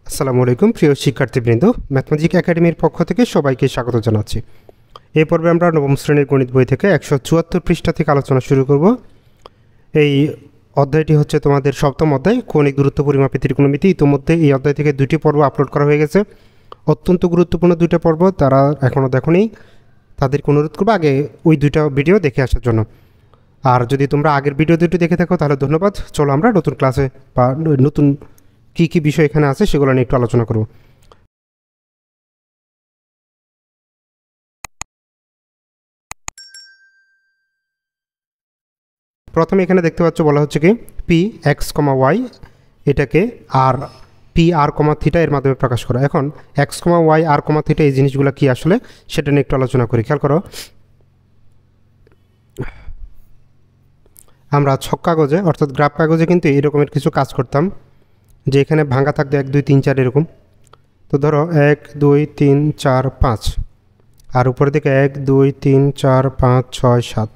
আসসালামু আলাইকুম প্রিয় শিক্ষার্থীবৃন্দ, ম্যাথমেটিক একাডেমির পক্ষ থেকে সবাইকে স্বাগত জানাচ্ছি। এই পর্বে আমরা নবম শ্রেণীর গণিত বই থেকে 174 পৃষ্ঠা থেকে আলোচনা শুরু করব। এই অধ্যায়টি হচ্ছে তোমাদের সপ্তম অধ্যায়, কৌণিক দূরত্ব পরিমাপে ত্রিকোণমিতি। ইতিমধ্যে এই অধ্যায় থেকে দুটি পর্ব আপলোড করা হয়ে গেছে, অত্যন্ত গুরুত্বপূর্ণ দুটো পর্ব। তারা এখনও দেখোনি, তাদেরকে অনুরোধ করবো আগে ওই দুটো ভিডিও দেখে আসার জন্য। আর যদি তোমরা আগের ভিডিও দুটি দেখে থাকো তাহলে ধন্যবাদ। চলো আমরা নতুন ক্লাসে বা নতুন কী কী বিষয় এখানে আছে সেগুলো নিয়ে একটু আলোচনা করব। প্রথমে এখানে দেখতে পাচ্ছ বলা হচ্ছে কি পি এক্স কমা ওয়াই, এটাকে আর পি আর কমা থিটা এর মাধ্যমে প্রকাশ করো। এখন এক্স কমা ওয়াই আর কমা থিটা এই জিনিসগুলো কি আসলে সেটা নিয়ে একটু আলোচনা করি। খেয়াল করো, আমরা ছক কাগজে অর্থাৎ গ্রাফ কাগজে কিন্তু এরকমের কিছু কাজ করতাম, যে এখানে ভাঙা থাকতো 1 2 3 4 এরকম। তো ধরো 1 2 3 4 5, আর উপরের দিকে 1 2 3 4 5 6 7।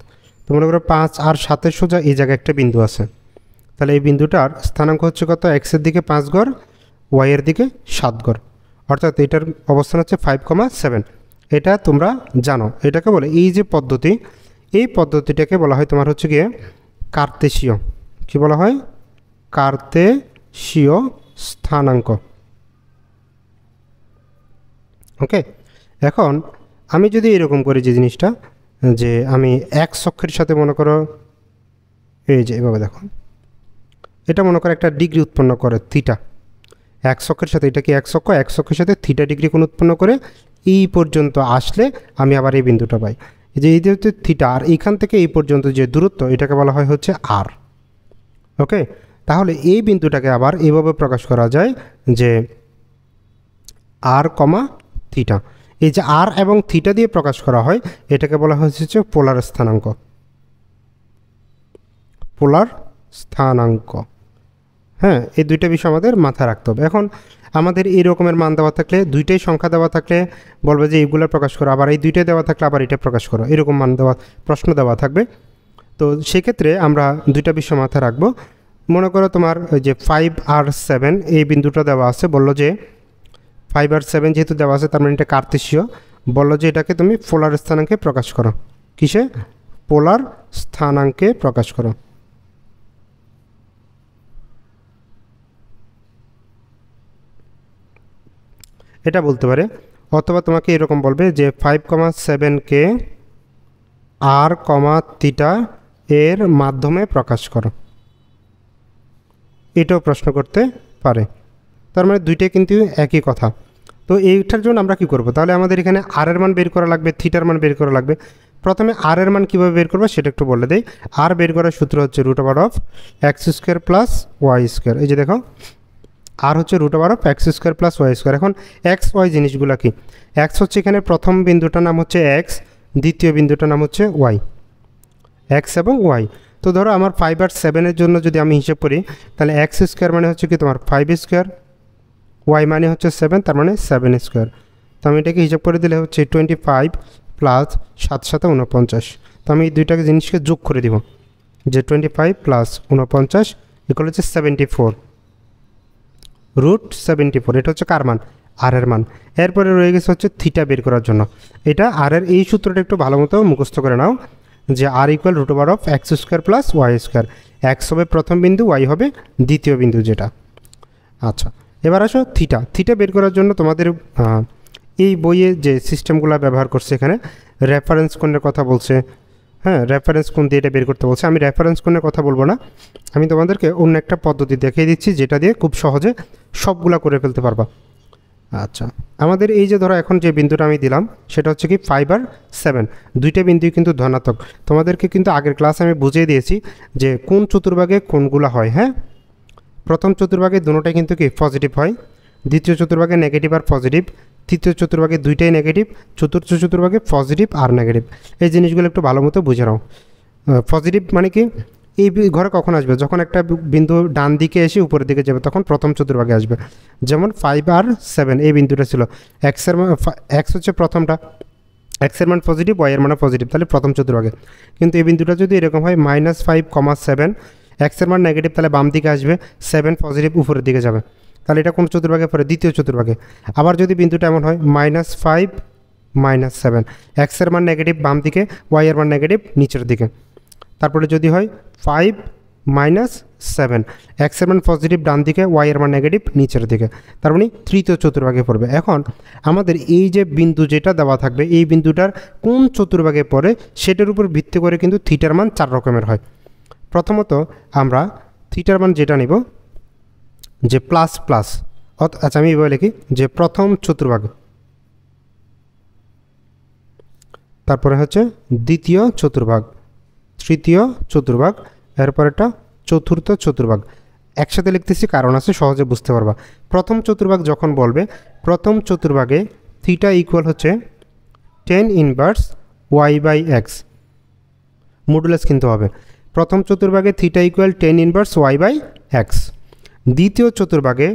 তো মনে করো 5 আর 7-এর সোজা এই জায়গায় একটা বিন্দু আছে। তাহলে এই বিন্দুটার স্থানাঙ্ক হচ্ছে কত? এক্সের দিকে 5 গড়, ওয়াইয়ের দিকে 7 গড়, অর্থাৎ এটার অবস্থান হচ্ছে 5,7। এটা তোমরা জানো, এটাকে বলে এই যে পদ্ধতি, এই পদ্ধতিটাকে বলা হয় তোমার হচ্ছে গিয়ে কার্তেশীয়। কি বলা হয়? কার্তেশীয় স্থানাঙ্ক। ওকে, এখন আমি যদি এরকম করি যে জিনিসটা, যে আমি এক অক্ষের সাথে মনে করো এই যে এভাবে দেখো, এটা মনে করো একটা ডিগ্রি উৎপন্ন করে থিটা। এক অক্ষের সাথে এটা কি এক অক্ষের সাথে থিটা ডিগ্রি কোণ উৎপন্ন করে এই পর্যন্ত আসলে আমি আবার এই বিন্দুটা পাই। এই যে এই যে হচ্ছে থিটা, আর এইখান থেকে এই পর্যন্ত যে দূরত্ব এটাকে বলা হয় হচ্ছে আর। ওকে, তাহলে এই বিন্দুটাকে আবার এইভাবে প্রকাশ করা যায় যে আর কমা থিটা। এই যে আর এবং থিটা দিয়ে প্রকাশ করা হয় এটাকে বলা হচ্ছে পোলার স্থানাঙ্ক। পোলার স্থানাঙ্ক, হ্যাঁ, এই দুইটা বিষয় আমাদের মাথায় রাখতে হবে। এখন আমাদের এই রকমের মান দেওয়া থাকলে, দুইটাই সংখ্যা দেওয়া থাকলে বলবে যে এইগুলো প্রকাশ করো, আবার এই দুইটাই দেওয়া থাকলে আবার এটা প্রকাশ করো, এরকম মান দেওয়া প্রশ্ন দেওয়া থাকবে। তো সেক্ষেত্রে আমরা দুইটা বিষয় মাথায় রাখবো। মনে করো তোমার ওই যে 5 আর 7 এই বিন্দুটা দেওয়া আছে, বললো যে 5 আর 7 যেহেতু দেওয়া আছে তার মানে এটা কার্তেশীয়। বললো যে এটাকে তুমি পোলার স্থানাঙ্কে প্রকাশ করো। কিসে? পোলার স্থানাঙ্কে প্রকাশ করো। এটা বলতে পারে, অথবা তোমাকে এরকম বলবে যে 5,7কে আর কমা থিটা এর মাধ্যমে প্রকাশ করো, এটাও প্রশ্ন করতে পারে। তার মানে দুইটাই কিন্তু একই কথা। তো এইটার জন্য আমরা কি করব? তাহলে আমাদের এখানে আর এর মান বের করা লাগবে, থিটার মান বের করা লাগবে। প্রথমে আর এর মান কীভাবে বের করবো সেটা একটু বলে দেই। আর বের করার সূত্র হচ্ছে √(x² + y²). এই যে দেখো, আর হচ্ছে √(x² + y²). এখন এক্স ওয়াই জিনিসগুলো কি? এক্স হচ্ছে এখানে প্রথম বিন্দুটার নাম হচ্ছে এক্স, দ্বিতীয় বিন্দুটার নাম হচ্ছে ওয়াই, এক্স এবং ওয়াই। তো ধরো আমার 5 আর 7-এর জন্য যদি আমি হিসেব করি, তাহলে x² মানে হচ্ছে কি তোমার 5², ওয়াই মানে হচ্ছে 7, তার মানে 7²। তো আমি এটাকে হিসাব করে দিলে হচ্ছে 25 প্লাস 7 7 49। তো আমি এই দুইটাকে জিনিসকে যোগ করে দিব, যে 25 প্লাস 49 ইকুয়াল হচ্ছে 74, √74। এটা হচ্ছে কার মান? আর এর মান। এরপরে রয়ে গেছে হচ্ছে থিটা বের করার জন্য। এটা আর এর এই সূত্রটা একটু ভালো মতো মুখস্থ করে নাও, যে আর ইকুয়াল √(x² + y²). এক্স হবে প্রথম বিন্দু, ওয়াই হবে দ্বিতীয় বিন্দু যেটা। আচ্ছা, এবার আসো থিটা। থিটা বের করার জন্য তোমাদের এই বইয়ে যে সিস্টেমগুলো ব্যবহার করছে, এখানে রেফারেন্স কোণের কথা বলছে। হ্যাঁ, রেফারেন্স কোণ দিয়ে এটা বের করতে বলছে। আমি রেফারেন্স কোণের কথা বলবো না, আমি তোমাদেরকে অন্য একটা পদ্ধতি দেখিয়ে দিচ্ছি যেটা দিয়ে খুব সহজে সবগুলা করে ফেলতে পারবা। আচ্ছা, আমাদের এই যে ধরো এখন যে বিন্দুটা আমি দিলাম সেটা হচ্ছে কি 5 আর 7, দুইটা বিন্দুই কিন্তু ধনাত্মক। তোমাদেরকে কিন্তু আগের ক্লাসে আমি বুঝিয়ে দিয়েছি যে কোন চতুর্ভাগে কোনগুলো হয়। হ্যাঁ, প্রথম চতুর্ভাগে দুটোটাই কিন্তু কি পজিটিভ হয়, দ্বিতীয় চতুর্ভাগে নেগেটিভ আর পজিটিভ, তৃতীয় চতুর্ভাগে দুইটাই নেগেটিভ, চতুর্থ চতুর্ভাগে পজিটিভ আর নেগেটিভ। এই জিনিসগুলো একটু ভালো মতো বুঝে নাও। পজিটিভ মানে কি? এই ঘরে কখন আসবে? যখন একটা বিন্দু ডান দিকে এসে উপরের দিকে যাবে তখন প্রথম চতুর্ভাগে আসবে। যেমন 5 আর 7 এই বিন্দুটা ছিল, এক্সের মান, এক্স হচ্ছে প্রথমটা, এক্সের মান পজিটিভ, ওয়াইয়ের মানে পজিটিভ, তাহলে প্রথম চতুর্ভাগে। কিন্তু এই বিন্দুটা যদি এরকম হয় -5, 7, এক্সের মান নেগেটিভ, তাহলে বাম দিকে আসবে, 7 পজিটিভ উপরের দিকে যাবে। তাহলে এটা কোন চতুর্ভাগে পড়ে? দ্বিতীয় চতুর্ভাগে। আবার যদি বিন্দুটা এমন হয় -5 -7, এক্সের মান নেগেটিভ বাম দিকে, ওয়াই এর মান নেগেটিভ নিচের দিকে। তারপরে যদি হয় 5 -7, এক্সের মান পজিটিভ ডান দিকে, ওয়াই এর মান নেগেটিভ নিচের দিকে, তার মানে তৃতীয় চতুর্ভাগে পড়বে। এখন আমাদের এই যে বিন্দু যেটা দেওয়া থাকবে এই বিন্দুটার কোন চতুর্ভাগে পড়ে সেটার উপর ভিত্তি করে কিন্তু থিটার মান 4 রকমের হয়। প্রথমত আমরা থিটার মান যেটা নিব যে প্লাস প্লাস, আচ্ছা আমি এভাবে লিখি যে প্রথম চতুর্ভাগ, তারপরে হচ্ছে দ্বিতীয় চতুর্ভাগ, তৃতীয় চতুর্ভাগ, এরপর একটা চতুর্থ চতুর্ভাগ। একসাথে লিখতেছি কারণ আছে, সহজে বুঝতে পারবা। প্রথম চতুর্ভাগ যখন বলবে, প্রথম চতুর্ভাগে থিটা ইকুয়াল হচ্ছে tan ইনভার্স y/x, মডুলাস কিন্তু হবে। প্রথম চতুর্ভাগে theta equal tan inverse y/x। দ্বিতীয় চতুর্ভাগে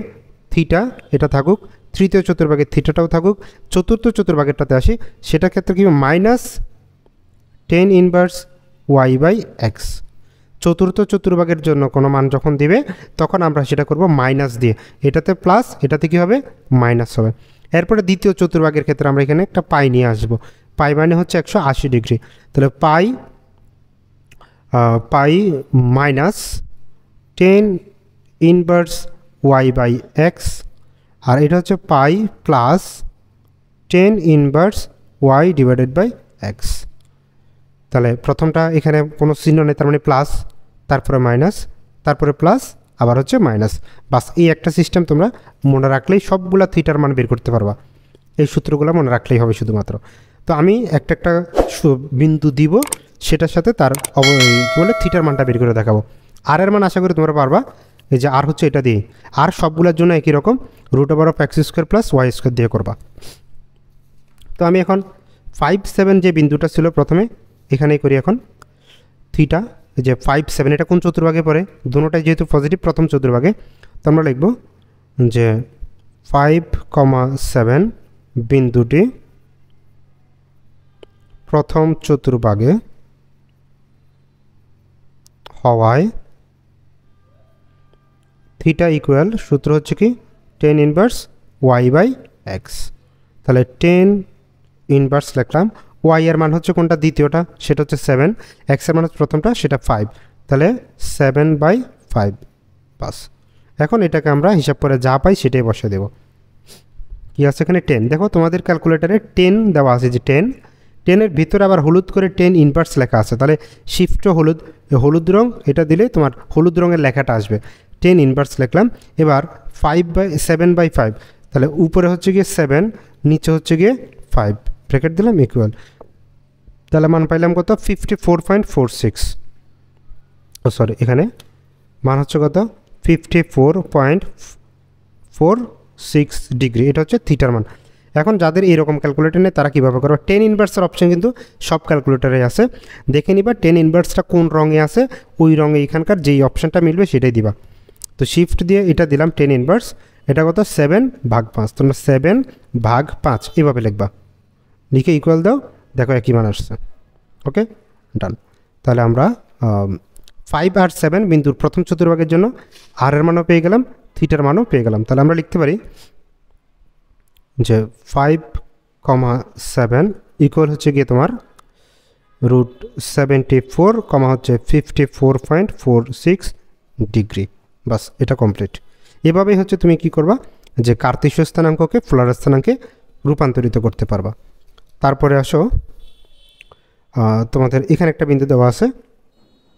থিটা এটা থাকুক, তৃতীয় চতুর্ভাগে থিটাটাও থাকুক। চতুর্থ চতুর্ভাগেরটাতে আসি, সেটার ক্ষেত্রে কি -tan ইনভার্স y/x। চতুর্থ চতুর্ভাগের জন্য কোনো মান যখন দিবে তখন আমরা সেটা করব মাইনাস দিয়ে, এটাতে প্লাস, এটাতে কি হবে মাইনাস হবে। এরপরে দ্বিতীয় চতুর্ভাগের ক্ষেত্রে আমরা এখানে একটা পাই নিয়ে আসব। পাই মানে হচ্ছে 180 ডিগ্রি, তাহলে পাই -tan ইনভার্স y/x, আর এটা হচ্ছে পাই প্লাস tan ইনভার্স y/x। তাহলে প্রথমটা এখানে কোনো চিহ্ন নেই, তার মানে প্লাস, তারপরে মাইনাস, তারপরে প্লাস, আবার হচ্ছে মাইনাস। বাস এই একটা সিস্টেম তোমরা মনে রাখলেই সবগুলা থিটার মান বের করতে পারবা। এই সূত্রগুলো মনে রাখলেই হবে শুধুমাত্র। তো আমি একটা একটা বিন্দু দিব, সেটার সাথে তার বলে থিটার মানটা বের করে দেখাবো। আর এর মান আশা করি তোমরা পারবা। এই যে আর হচ্ছে এটা দিয়ে, আর সবগুলোর জন্য একই রকম √(x² + y² দিয়ে করবা। তো আমি এখন 5, 7 যে বিন্দুটা ছিল প্রথমে এখানেই করি। এখন থিটা যে 5, 7 এটা কোন চতুর্ভাগে পড়ে? দুটোটাই যেহেতু পজিটিভ, প্রথম চতুর্ভাগে। তো আমরা লিখব যে 5, 7 বিন্দুটি প্রথম চতুর্ভাগে হওয়ায় থিটা ইকুয়াল, সূত্র হচ্ছে কি tan ইনভার্স y/x। তাহলে tan ইনভার্স লিখলাম, y এর মান হচ্ছে কোনটা? দ্বিতীয়টা, সেটা হচ্ছে 7, x এর মান হচ্ছে প্রথমটা, সেটা 5, তাহলে 7/5 বাস। এখন এটাকে আমরা হিসাব করে যা পাই সেটাই বসে দেব। কি আছে এখানে? 10। দেখো তোমাদের ক্যালকুলেটারে 10 দেওয়া আছে, যে 10 এর ভিতরে আবার হলুদ করে tan ইনভার্স লেখা আছে। তাহলে শিফট হলুদ, হলুদ রং এটা দিলে তোমার হলুদ রঙের লেখাটা আসবে। tan ইনভার্স লিখলাম। এবার 7/5, তাহলে উপরে হচ্ছে গিয়ে 7, নিচে হচ্ছে গিয়ে 5, ব্র্যাকেট দিলাম ইকুয়াল। তাহলে মান পাইলাম কত? 54.46। সরি, এখানে মান হচ্ছে কত? 54.46 ডিগ্রি। এটা হচ্ছে থিটার মান। এখন যাদের এইরকম ক্যালকুলেটর নেই তারা কীভাবে করবে? tan ইনভার্সের অপশন কিন্তু সব ক্যালকুলেটারে আছে, দেখে নিবা tan ইনভার্সটা কোন রঙে আছে, ওই রঙে এখানকার যেই অপশানটা মিলবে সেটাই দিবা। তো শিফট দিয়ে এটা দিলাম tan ইনভার্স, এটা কত? 7/5। তোমরা 7/5 এভাবে লিখবা, লিখে ইকুয়াল দাও, দেখো একই মান আসছে। ওকে, ডান। তাহলে আমরা 5 আর 7 বিন্দুর প্রথম চতুর্ভাগের জন্য আর এর মানও পেয়ে গেলাম, থিটার মানও পেয়ে গেলাম। তাহলে আমরা লিখতে পারি যে 5, 7 ইকুয়াল হচ্ছে গিয়ে তোমার √74, হচ্ছে 54.46 ডিগ্রি। বাস, এটা কমপ্লিট। এভাবেই হচ্ছে তুমি কি করবা, যে কার্তেশীয় স্থানাঙ্ককে পোলার স্থানাঙ্কে রূপান্তরিত করতে পারবা। তারপরে আসো, তোমাদের এখানে একটা বিন্দু দেওয়া আছে,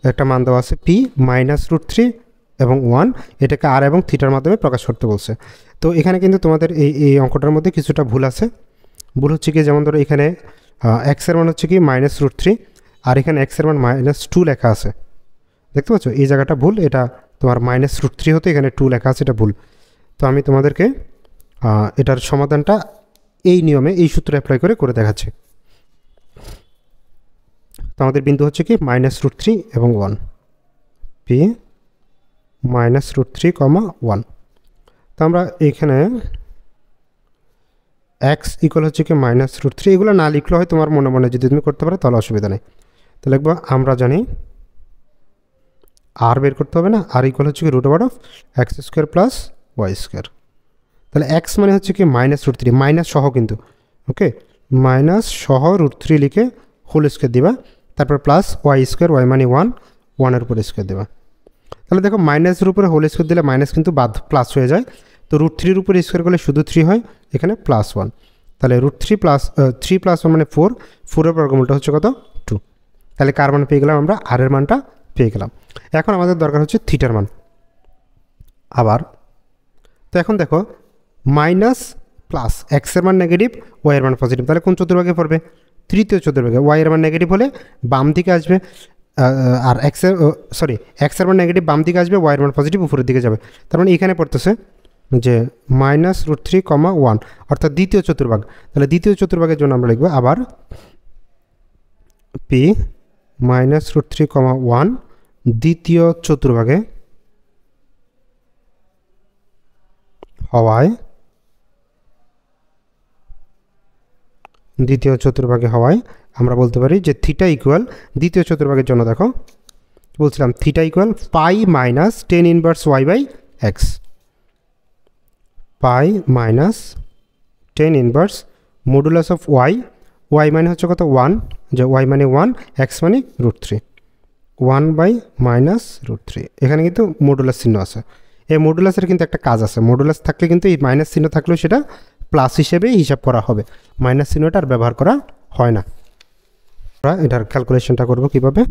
একটা মান দেওয়া আছে p -√3 এবং 1, এটাকে আর এবং থিটার মাধ্যমে প্রকাশ করতে বলছে। তো এখানে কিন্তু তোমাদের এই অঙ্কটার মধ্যে কিছুটা ভুল আছে। ভুল হচ্ছে কি, যেমন ধরো এখানে x এর মান হচ্ছে কি -√3, আর এখানে x এর মান -2 লেখা আছে, দেখতে পাচ্ছ? এই জায়গাটা ভুল, এটা তোমার -√3 হতে এখানে 2 লেখা আছে, এটা ভুল। তো আমি তোমাদেরকে এটার সমাধানটা এই নিয়মে, এই সূত্র অ্যাপ্লাই করে দেখাচ্ছি। তো আমাদের বিন্দু হচ্ছে কি -√3 এবং 1, p -√3, 1। তো আমরা এখানে x ইকুয়াল হচ্ছে কি -√3, এগুলো না লিখলে হয় তোমার মনে মনে যদি তুমি করতে পারো তাহলে অসুবিধা নেই। তো লিখবো, আমরা জানি আর বের করতে হবে না, আর ইকুয়াল হচ্ছে কি √(x² + y²। তাহলে এক্স মানে হচ্ছে কি -√3, মাইনাস সহ কিন্তু, ওকে, মাইনাস সহ √3 লিখে হোল স্কোয়ার দিবা, তারপর প্লাস ওয়াই স্কোয়ার, ওয়াই মানে 1, 1-এর উপরে স্কোয়ার দেবা। তাহলে দেখো মাইনাসের উপরে হোল স্কোয়ার দিলে মাইনাস কিন্তু বাদ প্লাস হয়ে যায়, তো √3-এর উপরে স্কোয়ার করলে শুধু 3 হয়, এখানে +1, তাহলে √3 প্লাস 3 + 1 মানে 4, 4-এর বর্গমূলটা হচ্ছে কত 2। তাহলে কার মান পেয়ে গেলাম আমরা, আর এর মানটা পেয়ে গেলাম। এখন আমাদের দরকার হচ্ছে থিটার মান। আবার তো এখন দেখো মাইনাস প্লাস এক্সের মান নেগেটিভ, ওয়াইয়ের মান পজিটিভ, তাহলে কোন চতুর্ভাগে পড়বে, তৃতীয় চতুর্ভাগে। ওয়াইয়ের মান নেগেটিভ হলে বাম দিকে আসবে, আর এক্সের মান নেগেটিভ বাম দিকে আসবে, ওয়াইয়ের মান পজিটিভ উপরের দিকে যাবে। তার মানে এখানে পড়তেছে যে -√3, 1, অর্থাৎ দ্বিতীয় চতুর্ভাগ। তাহলে দ্বিতীয় চতুর্ভাগের জন্য আমরা লিখব আবার পি -√3, 1 দ্বিতীয় চতুর্ভাগে হওয়ায়, দ্বিতীয় চতুর্ভাগে হওয়ায় আমরা বলতে পারি যে থিটা ইকুয়াল, দ্বিতীয় চতুর্ভাগের জন্য দেখো বলছিলাম theta equal pi minus tan inverse y by x, pi minus tan inverse modulus of y, y মানে হচ্ছে কত 1, যে ওয়াই মানে 1, এক্স মানে √3, 1 বাই -√3। এখানে কিন্তু মডুলাস চিহ্ন আছে, এই মডুলাসের কিন্তু একটা কাজ আছে, মডুলাস থাকলে কিন্তু এই মাইনাস চিহ্ন থাকলেও সেটা প্লাস হিসেবে হিসাব করা হবে, মাইনাস চিহ্নটা আর ব্যবহার করা হয় না। আমরা এটার ক্যালকুলেশনটা করব কিভাবে,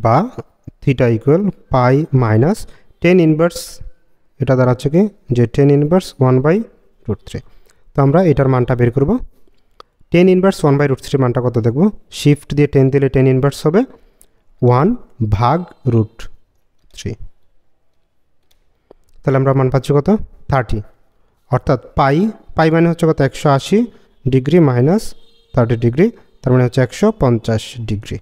বা theta equal pi minus tan inverse, এটা দাঁড়াচ্ছে কি যে 10 ইনভার্স 1/√3। তো আমরা এটার মানটা বের করব, 10 ইনভার্স 1/√3 মানটা কত দেখব, শিফট দিয়ে 10 দিলে 10 ইনভার্স হবে 1/√3, তাহলে আমরা মান পাচ্ছি কত 30, অর্থাৎ পাই মানে হচ্ছে কত 180 ডিগ্রি মাইনাস 30 ডিগ্রি, তার মানে হচ্ছে 150 ডিগ্রি।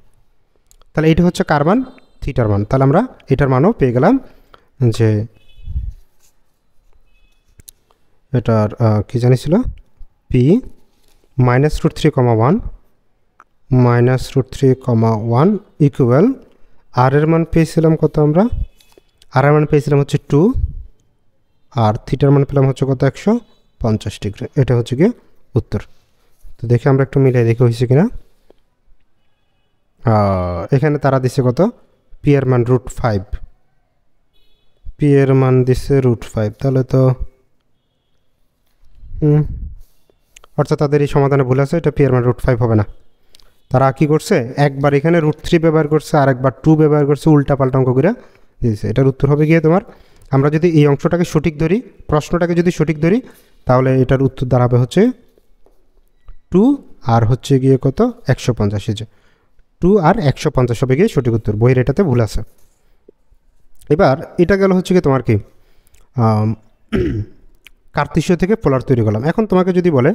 তাহলে এইটা হচ্ছে কার মান, থিটার মান। তাহলে আমরা এটার মানও পেয়ে গেলাম, যে এটার কী জানিছিল, পি -√3, 1 ইকুয়াল, আর এর মান পেয়েছিলাম কত আমরা, আর এর মান পেয়েছিলাম হচ্ছে 2, আর থিটার মান পেলাম হচ্ছে কত 150 ডিগ্রি। এটা হচ্ছে গিয়ে উত্তর। তো দেখে আমরা একটু মিলাই দেখে হয়েছে কিনা। এখানে তারা দিছে কত, পি এর মান √5, পি এর মান দিচ্ছে √5, তাহলে তো অর্থাৎ তাদের এই সমাধানে ভুল আছে, এটা পি এর মান √5 হবে না। তারা কি করছে, একবার এখানে √3 ব্যবহার করছে আর একবার 2 ব্যবহার করছে, উল্টা পাল্টা অঙ্ক করে দিয়েছে। এটার উত্তর হবে গিয়ে তোমার, আমরা যদি এই অংশটাকে সঠিক ধরি, প্রশ্নটাকে যদি সঠিক ধরি, তাহলে এটার উত্তর দাঁড়াবে হচ্ছে 2 আর হচ্ছে গিয়ে কত 150, যে 2 আর 150 হবে গিয়ে সঠিক উত্তর, বইয়ের এটাতে ভুল আছে। এবার এটা গেল হচ্ছে কি তোমার কি কার্তেশীয় থেকে পোলার তৈরি করলাম। এখন তোমাকে যদি বলে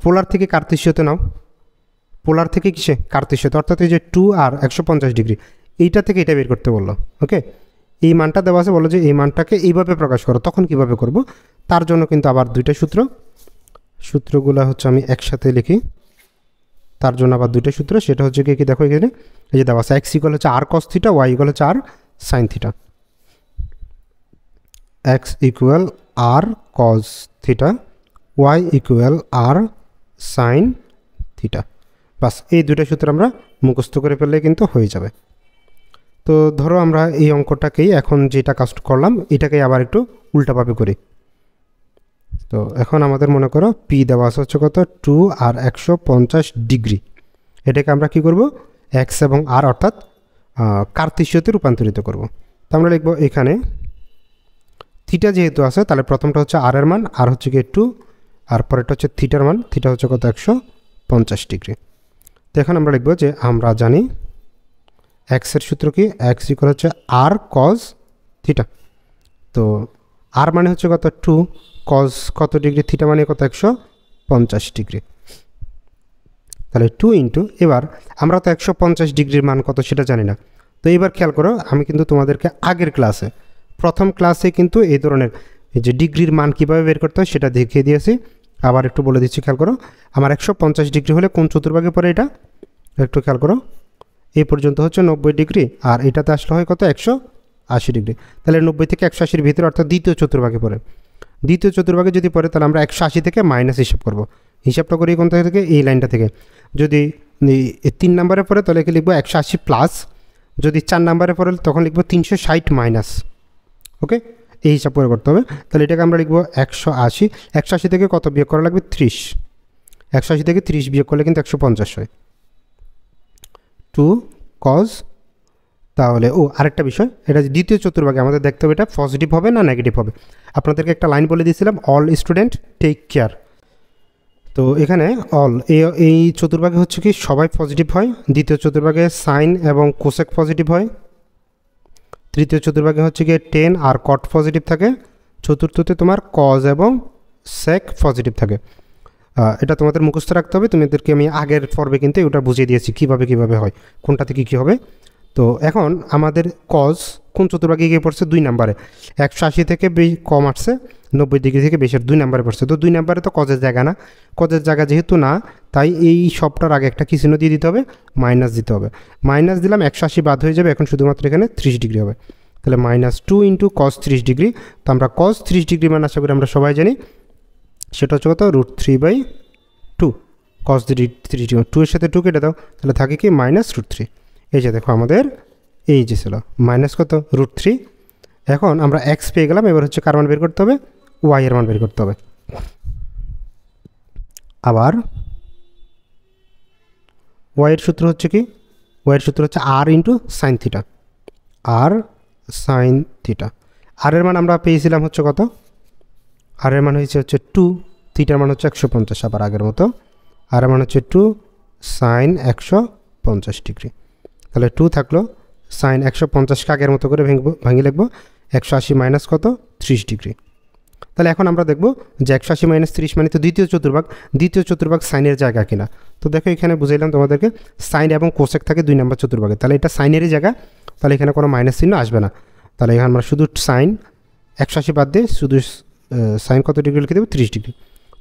পোলার থেকে কার্তেশীয়তে নাও, পোলার থেকে কিসে কার্তেশীয়তে, অর্থাৎ এই যে 2 আর 150 ডিগ্রি, এইটা থেকে এটা বের করতে বললো। ওকে, এই মানটা দেওয়া আছে, বলো যে এই মানটাকে এইভাবে প্রকাশ করো, তখন কিভাবে করব, তার জন্য কিন্তু আবার দুইটা সূত্রগুলো হচ্ছে আমি একসাথে লিখি, তার জন্য আবার দুইটা সূত্র, সেটা হচ্ছে কি দেখো এখানে এই যে দেওয়া আছে, এক্স ইকুয়াল হচ্ছে আর কস থিটা, ওয়াই ইকুয়াল হচ্ছে আর সাইন থিটা, এক্স ইকুয়াল আর কস থিটা, ওয়াই ইকুয়াল আর সাইন থিটা। বাস এই দুটো সূত্র আমরা মুখস্থ করে ফেললে কিন্তু হয়ে যাবে। তো ধরো আমরা এই অঙ্কটাকেই এখন যেটা কাজ করলাম এটাকেই আবার একটু উল্টাভাবে করি। তো এখন আমাদের মনে করো পি দেওয়া আছে হচ্ছে কত 2 আর 150 ডিগ্রি, এটাকে আমরা কি করব, এক্স এবং আর অর্থাৎ কার্তেশীয়তে রূপান্তরিত করব। তো আমরা লিখব এখানে থিটা যেহেতু আছে, তাহলে প্রথমটা হচ্ছে আর এর মান, আর হচ্ছে গিয়ে 2, আর পরেরটা হচ্ছে থিটার মান, থিটা হচ্ছে কত 150 ডিগ্রি। তো এখন আমরা লিখব যে আমরা জানি এক্সের সূত্র কি, এক্স ইকুয়াল হচ্ছে আর কজ থিটা, তো আর মানে হচ্ছে কত 2, কজ কত ডিগ্রি, থিটা মানে কত 150 ডিগ্রি, তাহলে 2 ইন্টু, এবার আমরা তো 150 ডিগ্রির মান কত সেটা জানি না। তো এবার খেয়াল করো, আমি কিন্তু তোমাদেরকে আগের ক্লাসে প্রথম ক্লাসে কিন্তু এই ধরনের এই যে ডিগ্রির মান কীভাবে বের করতে হয় সেটা দেখিয়ে দিয়েছি, আবার একটু বলে দিচ্ছি, খেয়াল করো। আমার 150 ডিগ্রি হলে কোন চতুর্ভাগে পড়ে, এটা একটু খেয়াল করো, এই পর্যন্ত হচ্ছে 90 ডিগ্রি, আর এটাতে আসলে হয় কত 180 ডিগ্রি। তাহলে 90 থেকে 180-র ভিতরে অর্থাৎ দ্বিতীয় চতুর্ভাগে পড়ে। দ্বিতীয় চতুর্ভাগে যদি পড়ে তাহলে আমরা 180 থেকে মাইনাস হিসাব করব। হিসাবটা করি কোন থেকে, এই লাইনটা থেকে। যদি 3 নম্বরে পড়ে তাহলে লিখবো 180 প্লাস, যদি 4 নম্বরে পড়ে তখন লিখবো 360 মাইনাস। ওকে, এই হিসাব করে করতে হবে। তাহলে এটাকে আমরা লিখবো 180। 180 থেকে কত বিয়োগ করা লাগবে 30। 180 থেকে 30 বিয়োগ করলে কিন্তু 150 হয়। 2 cos, তাহলে আরেকটা বিষয়, এটা দ্বিতীয় চতুর্ভাগে আমাদের দেখতে হবে এটা পজিটিভ হবে না নেগেটিভ হবে। আপনাদেরকে একটা লাইন বলে দিয়েছিলাম, অল স্টুডেন্ট টেক কেয়ার। তো এখানে অল এই চতুর্ভাগে হচ্ছে কি সবাই পজিটিভ হয়। দ্বিতীয় চতুর্ভাগে সাইন এবং কোসেক পজিটিভ হয়। তৃতীয় চতুর্ভাগে হচ্ছে গিয়ে টেন আর কট পজিটিভ থাকে। চতুর্থতে তোমার কজ এবং সেক পজিটিভ থাকে। এটা তোমাদের মুখস্থ রাখতে হবে। তোমাদেরকে আমি আগের পর্বে কিন্তু ওটা বুঝিয়ে দিয়েছি কীভাবে হয়, কোনটাতে কী হবে। তো এখন আমাদের কজ কোন চতুর্ভাগে গিয়ে পড়ছে 2 নম্বরে। 180 থেকে কম আসছে, 90 ডিগ্রি থেকে বেশি 2 নম্বরে পড়ছে। তো 2 নম্বরে তো কজের জায়গা না, কজের জায়গা যেহেতু না, তাই এই সবটার আগে একটা কি চিহ্ন দিয়ে দিতে হবে, মাইনাস দিতে হবে। মাইনাস দিলাম, 180 বাদ হয়ে যাবে, এখন শুধুমাত্র এখানে 30 ডিগ্রি হবে। তাহলে -2 × cos 30 ডিগ্রি। তো আমরা cos 30 ডিগ্রি মানে আশা করি আমরা সবাই জানি সেটা হচ্ছে কত, √3/2। cos 30 ডিগ্রি 2 এর সাথে 2 কেটে দাও, তাহলে থাকে কি -√3। এই যে দেখো আমাদের এই যে ছিল মাইনাস কত √3। এখন আমরা এক্স পেয়ে গেলাম, এবার হচ্ছে কার মান বের করতে হবে, ওয়াই এর মান বের করতে হবে। আবার ওয়াইয়ের সূত্র হচ্ছে কি, ওয়াইয়ের সূত্র হচ্ছে r × sin θ। r sin θ। আর এর মান আমরা পেয়েছিলাম হচ্ছে কত, আর এর মান হচ্ছে 2, থিটার মান হচ্ছে 150, আবার আগের মতো। আর এর মান হচ্ছে 2 sin 150 ডিগ্রি। তাহলে 2 থাকলো, সাইন 150 আগের মতো করে ভাঙিয়ে লিখবো 180 মাইনাস কত 30 ডিগ্রি। তাহলে এখন আমরা দেখব যে 180 - 30 মানে তো দ্বিতীয় চতুর্ভাগ সাইনের জায়গা কিনা। তো দেখো এখানে বুঝাইলাম তোমাদেরকে, সাইন এবং কোসেক থাকে 2 নম্বর চতুর্ভাগে, তাহলে এটা সাইনেরই জায়গা, তাহলে এখানে কোনো মাইনাস চিহ্ন আসবে না। তাহলে এখানে আমরা শুধু সাইন 180 বাদ দিয়ে শুধু সাইন কত ডিগ্রি লিখে দেবো 30 ডিগ্রি।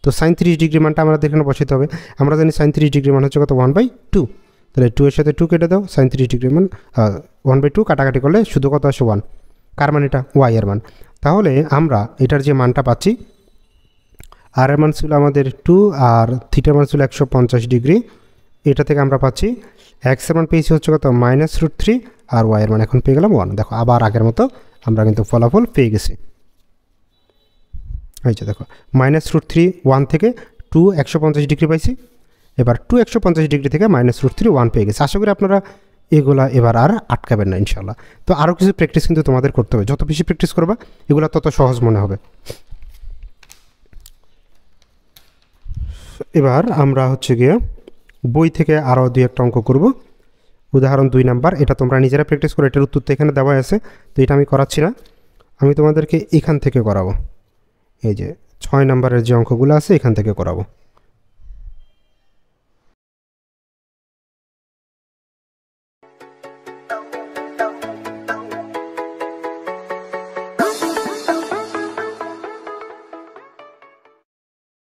তো সাইন 30 ডিগ্রি মানটা আমাদের এখানে বসাতে হবে। আমরা জানি সাইন 30 ডিগ্রি মান হচ্ছে কত 1/2। তাহলে 2 এর সাথে 2 কেটে দাও, সাইন 30 ডিগ্রি মান 1/2 কাটাকাটি করলে শুধু কত আসে 1। কার মান এটা, ওয়াই এর মান। তাহলে আমরা এটার যে মানটা পাচ্ছি, আর এর মান ছিল আমাদের 2 আর থিটার মান ছিল 150 ডিগ্রি। এটা থেকে আমরা পাচ্ছি এক্স এর মান পেয়েছি হচ্ছে কত -√3, আর ওয়াই এর মান এখন পেয়ে গেলাম 1। দেখো আবার আগের মতো আমরা কিন্তু ফলাফল পেয়ে গেছি। এই যে দেখো -√3 1 থেকে 2 150 ডিগ্রি পাইছি। এবার 2 150 ডিগ্রি থেকে -√3 1 পেয়ে গেছে। আশা করি আপনারা এগুলা এবার আর আটকাবেন না ইনশাল্লাহ। তো আরও কিছু প্র্যাকটিস কিন্তু তোমাদের করতে হবে, যত বেশি প্র্যাকটিস করবা এগুলো তত সহজ মনে হবে। এবার আমরা হচ্ছে গিয়ে বই থেকে আরও 2-1টা অঙ্ক করব। উদাহরণ 2 নাম্বার, এটা তোমরা নিজেরা প্র্যাকটিস করো, এটার উত্তর তো এখানে দেওয়া আছে, তো এটা আমি করাচ্ছি না, আমি তোমাদেরকে এখান থেকে করাবো। এই যে 6 নাম্বারের যে অঙ্কগুলো আছে এখান থেকে করাবো।